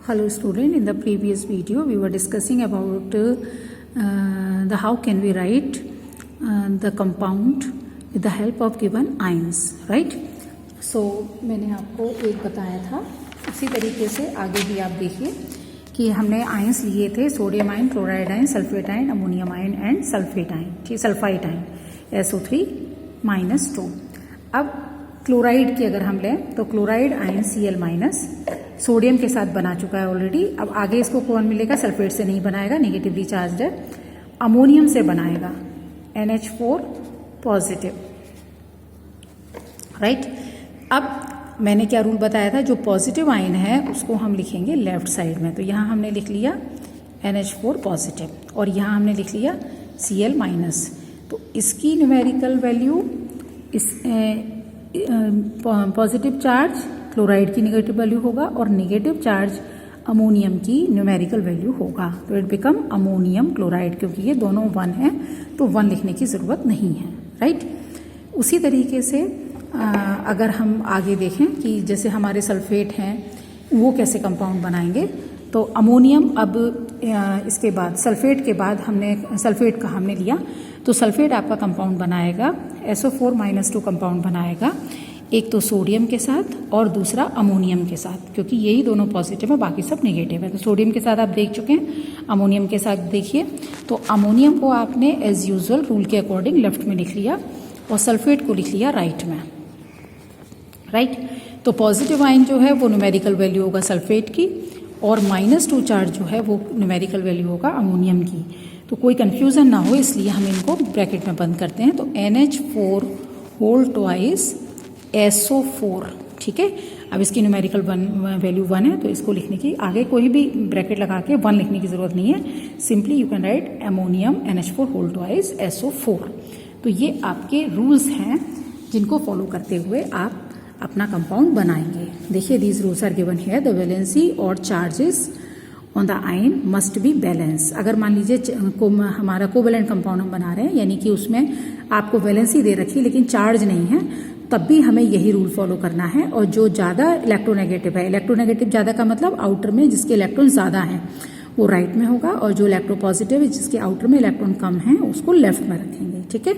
Hello student, in the previous video we were discussing about the how can we write the compound with the help of given ions, right? So मैंने आपको एक बताया था, उसी तरीके से आगे भी आप देखिए कि हमने आयंस लिए थे sodium ion, chloride ion, sulphate ion, ammonium ion and sulphate ion, ठीक, सल्फाइड आयन SO3-2। अब क्लोराइड की अगर हम लें तो क्लोराइड आयन Cl- सोडियम के साथ बना चुका है ऑलरेडी। अब आगे इसको कौन मिलेगा? सल्फेट से नहीं बनाएगा, नेगेटिवली चार्ज है। अमोनियम से बनाएगा NH4 पॉजिटिव, राइट। अब मैंने क्या रूल बताया था, जो पॉजिटिव आयन है उसको हम लिखेंगे लेफ्ट साइड में। तो यहाँ हमने लिख लिया NH4 पॉजिटिव और यहाँ हमने लिख लिया Cl-। तो इसकी न्यूमेरिकल वैल्यू, इस पॉजिटिव चार्ज क्लोराइड की नेगेटिव वैल्यू होगा और नेगेटिव चार्ज अमोनियम की न्यूमेरिकल वैल्यू होगा। तो इट बिकम अमोनियम क्लोराइड, क्योंकि ये दोनों 1 हैं तो 1 लिखने की ज़रूरत नहीं है, राइट। उसी तरीके से अगर हम आगे देखें कि जैसे हमारे सल्फेट हैं वो कैसे कंपाउंड बनाएंगे, तो अमोनियम, अब इसके बाद सल्फेट के बाद हमने सल्फेट का हमने लिया, तो सल्फेट आपका कंपाउंड बनाएगा SO4-2 कंपाउंड बनाएगा, एक तो सोडियम के साथ और दूसरा अमोनियम के साथ, क्योंकि यही दोनों पॉजिटिव है, बाकी सब नेगेटिव है। तो सोडियम के साथ आप देख चुके हैं, अमोनियम के साथ देखिए। तो अमोनियम को आपने एज यूजुअल रूल के अकॉर्डिंग लेफ्ट में लिख लिया और सल्फेट को लिख लिया राइट में, राइट। तो पॉजिटिव आयन जो है वो न्यूमेरिकल वैल्यू होगा सल्फेट की और -2 चार्ज जो है वो न्यूमेरिकल वैल्यू होगा अमोनियम की। तो कोई कन्फ्यूज़न ना हो इसलिए हम इनको ब्रैकेट में बंद करते हैं। तो NH4 होल ट्वाइस SO4, ठीक है। अब इसकी न्यूमेरिकल वैल्यू 1 है तो इसको लिखने की आगे कोई भी ब्रैकेट लगा के 1 लिखने की ज़रूरत नहीं है, simply you can write ammonium NH4 whole twice SO4। तो ये आपके रूल्स हैं जिनको फॉलो करते हुए आप अपना कंपाउंड बनाएंगे। देखिए, these rules are given here, the valency और charges on the ion must be balance. अगर मान लीजिए हमारा कोवैलेंट कंपाउंड हम बना रहे हैं, यानी कि उसमें आपको वैलेंसी दे रखी है लेकिन चार्ज नहीं है, तब भी हमें यही रूल फॉलो करना है। और जो ज़्यादा इलेक्ट्रोनेगेटिव है, इलेक्ट्रोनेगेटिव ज़्यादा का मतलब आउटर में जिसके इलेक्ट्रॉन ज़्यादा हैं वो राइट में होगा, और जो इलेक्ट्रोपॉजिटिव है जिसके आउटर में इलेक्ट्रॉन कम हैं उसको लेफ्ट में रखेंगे, ठीक है।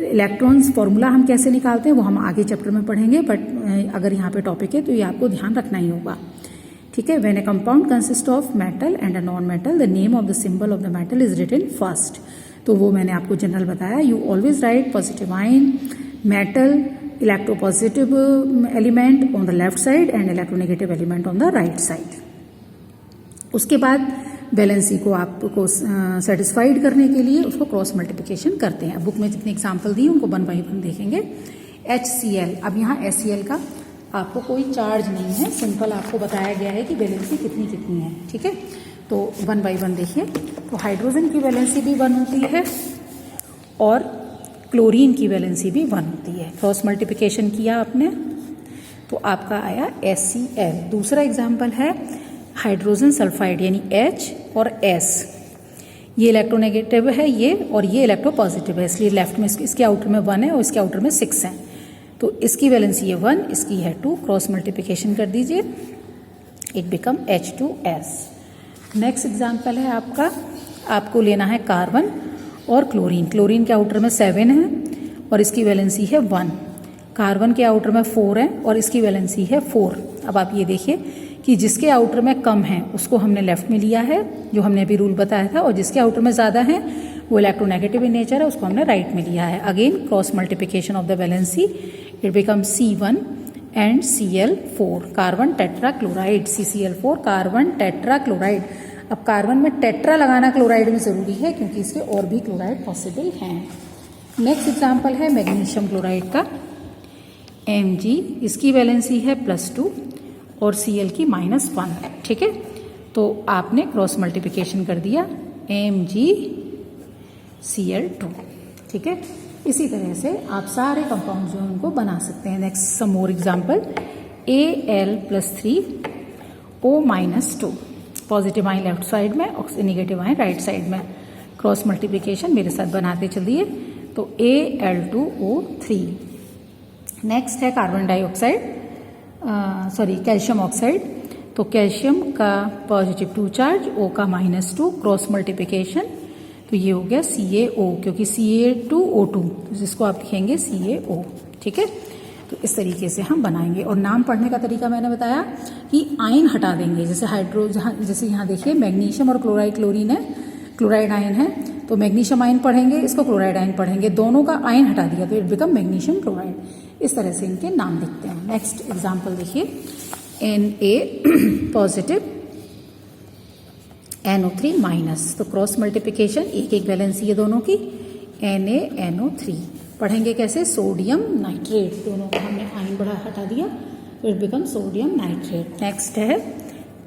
इलेक्ट्रॉन्स फॉर्मूला हम कैसे निकालते हैं वो हम आगे चैप्टर में पढ़ेंगे, बट अगर यहाँ पे टॉपिक है तो ये आपको ध्यान रखना ही होगा, ठीक है। When a compound consist of metal and a non metal, the name of the symbol of the metal is written first. तो वो मैंने आपको जनरल बताया, you always write positive ion, metal, electropositive element on the left side and electronegative element on the right side. उसके बाद valency को आपको satisfied करने के लिए उसको क्रॉस मल्टीप्लिकेशन करते हैं। बुक में जितने एग्जाम्पल दिए उनको 1 बाई 1 देखेंगे। HCl, अब यहाँ HCl का आपको कोई चार्ज नहीं है, सिंपल आपको बताया गया है कि वैलेंसी कितनी कितनी है, ठीक है। तो 1 बाई 1 देखिए। तो हाइड्रोजन की वैलेंसी भी 1 होती है और क्लोरीन की वैलेंसी भी 1 होती है। क्रॉस मल्टीप्लिकेशन किया आपने तो आपका आया HCl। दूसरा एग्जाम्पल है हाइड्रोजन सल्फाइड, यानी H और S। ये इलेक्ट्रोनेगेटिव है ये, और ये इलेक्ट्रोपॉजिटिव है, इसलिए लेफ्ट में इसके आउटर में 1 है और इसके आउटर में 6 है। तो इसकी वैलेंसी है 1, इसकी है 2। क्रॉस मल्टीप्लिकेशन कर दीजिए, it become H2S। Next example है आपको लेना है कार्बन और क्लोरीन। क्लोरीन के आउटर में 7 है और इसकी वैलेंसी है 1। कार्बन के आउटर में 4 है और इसकी वैलेंसी है 4। अब आप ये देखिए कि जिसके आउटर में कम है उसको हमने लेफ्ट में लिया है, जो हमने अभी रूल बताया था, और जिसके आउटर में ज़्यादा है वो इलेक्ट्रोनेगेटिव इन नेचर है, उसको हमने राइट में लिया है। Again cross multiplication of the valency, it become C1 and Cl4, carbon tetra chloride, CCl4 carbon tetra chloride. अब कार्बन में टेट्रा लगाना क्लोराइड में ज़रूरी है क्योंकि इसके और भी क्लोराइड पॉसिबल हैं। नेक्स्ट एग्जाम्पल है मैग्नीशियम क्लोराइड का, Mg, इसकी वैलेंसी है +2 और Cl की -1, ठीक है। तो आपने क्रॉस मल्टीप्लिकेशन कर दिया MgCl2, ठीक है। इसी तरह से आप सारे कंपाउंड जो उनको बना सकते हैं। Next sum more example, Al+3O-2, positive ion left side में और नेगेटिव आयन राइट साइड में। क्रॉस मल्टीप्लिकेशन मेरे साथ बनाते चलिए। तो Al2O3। नेक्स्ट है कार्बन डाइऑक्साइड, कैल्शियम ऑक्साइड। तो कैल्शियम का पॉजिटिव 2 चार्ज, O का -2, क्रॉस मल्टीप्लिकेशन, तो ये हो गया CaO, क्योंकि Ca2O2, जिसको आप लिखेंगे CaO। ठीक है, तो इस तरीके से हम बनाएंगे। और नाम पढ़ने का तरीका मैंने बताया कि आयन हटा देंगे, जैसे यहाँ देखिए मैग्नीशियम और क्लोराइड क्लोरीन है, क्लोराइड आयन है, तो मैग्नीशियम आयन पढ़ेंगे, इसको क्लोराइड आयन पढ़ेंगे, दोनों का आयन हटा दिया तो इट बिकम मैग्नीशियम क्लोराइड। इस तरह से इनके नाम लिखते हैं। नेक्स्ट एग्जाम्पल देखिए, Na पॉजिटिव NO3 माइनस, तो क्रॉस मल्टीप्लिकेशन, एक एक वैलेंसी है दोनों की, NaNO3 पढ़ेंगे कैसे, सोडियम नाइट्रेट, दोनों का हमने आयन बढ़ा हटा दिया तो it become sodium nitrate. Next है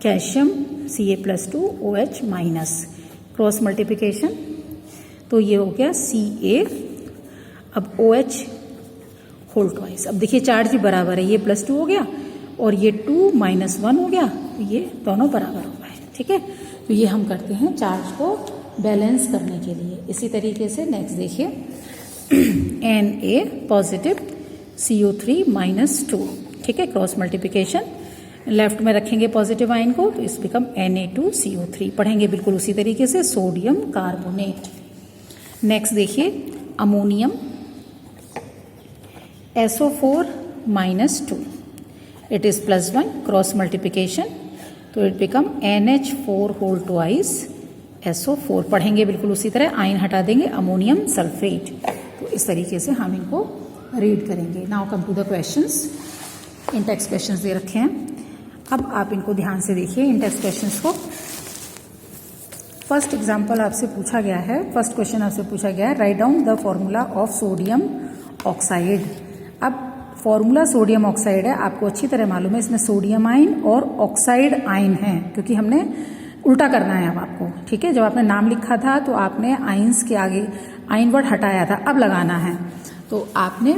calcium Ca+2OH minus, cross multiplication, तो ये हो गया Ca, अब OH होल ट्वाइस। अब देखिए चार्ज भी बराबर है, ये +2 हो गया और ये 2 - 1 हो गया, तो ये दोनों बराबर हो गए। ठीक है, तो ये हम करते हैं चार्ज को बैलेंस करने के लिए। इसी तरीके से नेक्स्ट देखिए, Na पॉजिटिव CO3 -2, ठीक है, क्रॉस मल्टीप्लिकेशन, लेफ्ट में रखेंगे पॉजिटिव आयन को तो इस बिकम Na2CO3, पढ़ेंगे बिल्कुल उसी तरीके से, सोडियम कार्बोनेट। नेक्स्ट देखिए, ammonium SO4 -2, it is +1, cross multiplication, तो it become NH4 whole twice SO4, पढ़ेंगे बिल्कुल उसी तरह, आयन हटा देंगे, अमोनियम सल्फेट। तो इस तरीके से हम इनको रीड करेंगे। Now come to the questions. इन टेक्स्ट क्वेश्चंस दे रखे हैं, अब आप इनको ध्यान से देखिए इन टेक्स्ट क्वेश्चंस को। फर्स्ट एग्जाम्पल आपसे पूछा गया है, फर्स्ट क्वेश्चन आपसे पूछा गया है, write down the formula of sodium oxide. अब फॉर्मूला सोडियम ऑक्साइड है, आपको अच्छी तरह मालूम है, इसमें सोडियम आयन और ऑक्साइड आयन है, क्योंकि हमने उल्टा करना है अब आपको। ठीक है, जब आपने नाम लिखा था तो आपने आयंस के आगे आयन वर्ड हटाया था, अब लगाना है, तो आपने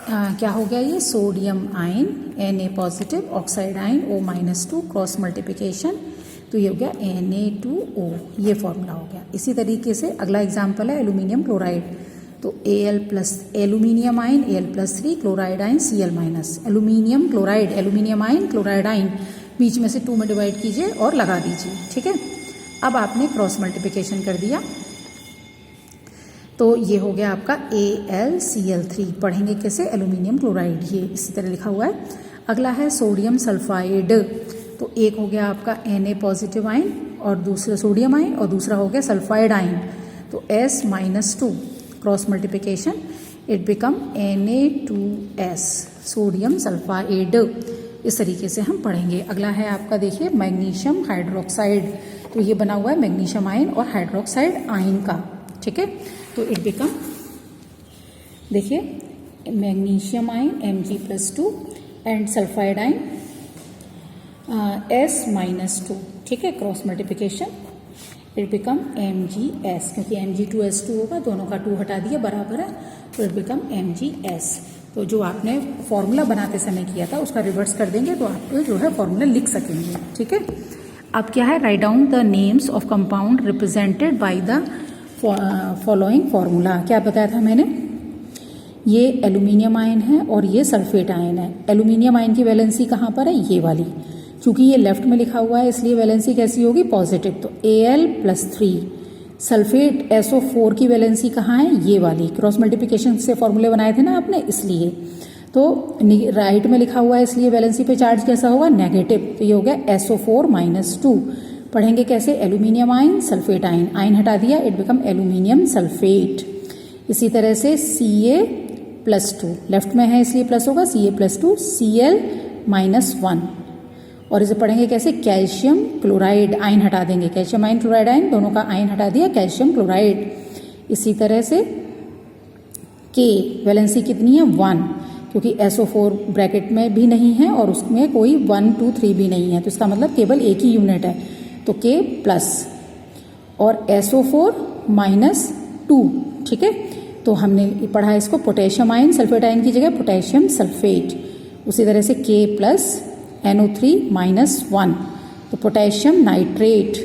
क्या हो गया, ये sodium ion Na positive, oxide ion O-2, cross multiplication, तो ये हो गया Na2O, ये फॉर्मूला हो गया। इसी तरीके से अगला एग्जाम्पल है एल्यूमिनियम क्लोराइड, तो Al+, aluminium ion Al+3, chloride ion Cl-, aluminium chloride, aluminium ion chloride ion, बीच में से 2 में डिवाइड कीजिए और लगा दीजिए। ठीक है, अब आपने क्रॉस मल्टीप्लिकेशन कर दिया तो ये हो गया आपका AlCl3, पढ़ेंगे कैसे, एल्यूमिनियम क्लोराइड, ये इसी तरह लिखा हुआ है। अगला है सोडियम सल्फाइड, तो एक हो गया आपका Na पॉजिटिव आयन और दूसरा सोडियम आयन और दूसरा हो गया सल्फाइड आयन, तो S-2, cross multiplication, it become Na2S, sodium sulphide. इस तरीके से हम पढ़ेंगे। अगला है आपका देखिए मैग्नीशियम हाइड्रोक्साइड, तो ये बना हुआ है मैग्नीशियम आयन और हाइड्रोक्साइड आयन का। ठीक है, तो इट बिकम, देखिए magnesium ion Mg+2 and sulphide ion S-2, ठीक है, cross multiplication, it become Mgs, क्योंकि Mg2S2 होगा, दोनों का 2 हटा दिया, बराबर है, तो इट बिकम Mgs। तो जो आपने फॉर्मूला बनाते समय किया था उसका रिवर्स कर देंगे तो आप जो है फॉर्मूला लिख सकेंगे। ठीक है, अब क्या है, write down the names of compound represented by the following formula. क्या बताया था मैंने, ये एल्यूमिनियम आयन है और ये सल्फेट आयन है। एल्यूमिनियम आयन की वैलेंसी कहाँ पर है, ये वाली, क्योंकि ये लेफ्ट में लिखा हुआ है इसलिए वैलेंसी कैसी होगी, पॉजिटिव, तो Al+3। सल्फेट SO4 की वैलेंसी कहाँ है, ये वाली, क्रॉस मल्टीप्लिकेशन से फॉर्मूले बनाए थे ना आपने, इसलिए तो राइट में लिखा हुआ है इसलिए वैलेंसी पे चार्ज कैसा होगा, नेगेटिव, तो ये हो गया SO4 -2। पढ़ेंगे कैसे, aluminium ion sulphate ion, ion हटा दिया, इट बिकम एल्यूमिनियम सल्फेट। इसी तरह से Ca+2, लेफ्ट में है इसलिए प्लस होगा, Ca+2 Cl-1, और इसे पढ़ेंगे कैसे, कैल्शियम क्लोराइड, आयन हटा देंगे, कैल्शियम आयन क्लोराइड आयन, दोनों का आयन हटा दिया, कैल्शियम क्लोराइड। इसी तरह से K वैलेंसी कितनी है, 1, क्योंकि SO4 ब्रैकेट में भी नहीं है और उसमें कोई 1, 2, 3 भी नहीं है, तो इसका मतलब केवल एक ही यूनिट है, तो K+, और SO4 -2, ठीक है, तो हमने पढ़ा इसको पोटेशियम आयन, सल्फेट आयन की जगह पोटेशियम सल्फेट। उसी तरह से K+ NO3 -1, तो पोटेशियम नाइट्रेट,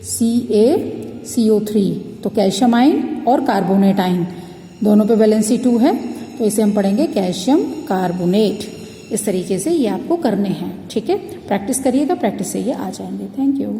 CaCO3, तो कैल्शियम आयन और कार्बोनेट आयन, दोनों पे वैलेंसी 2 है, तो इसे हम पढ़ेंगे कैल्शियम कार्बोनेट। इस तरीके से ये आपको करने हैं, ठीक है। प्रैक्टिस करिएगा, प्रैक्टिस से ये आ जाएंगे। Thank you.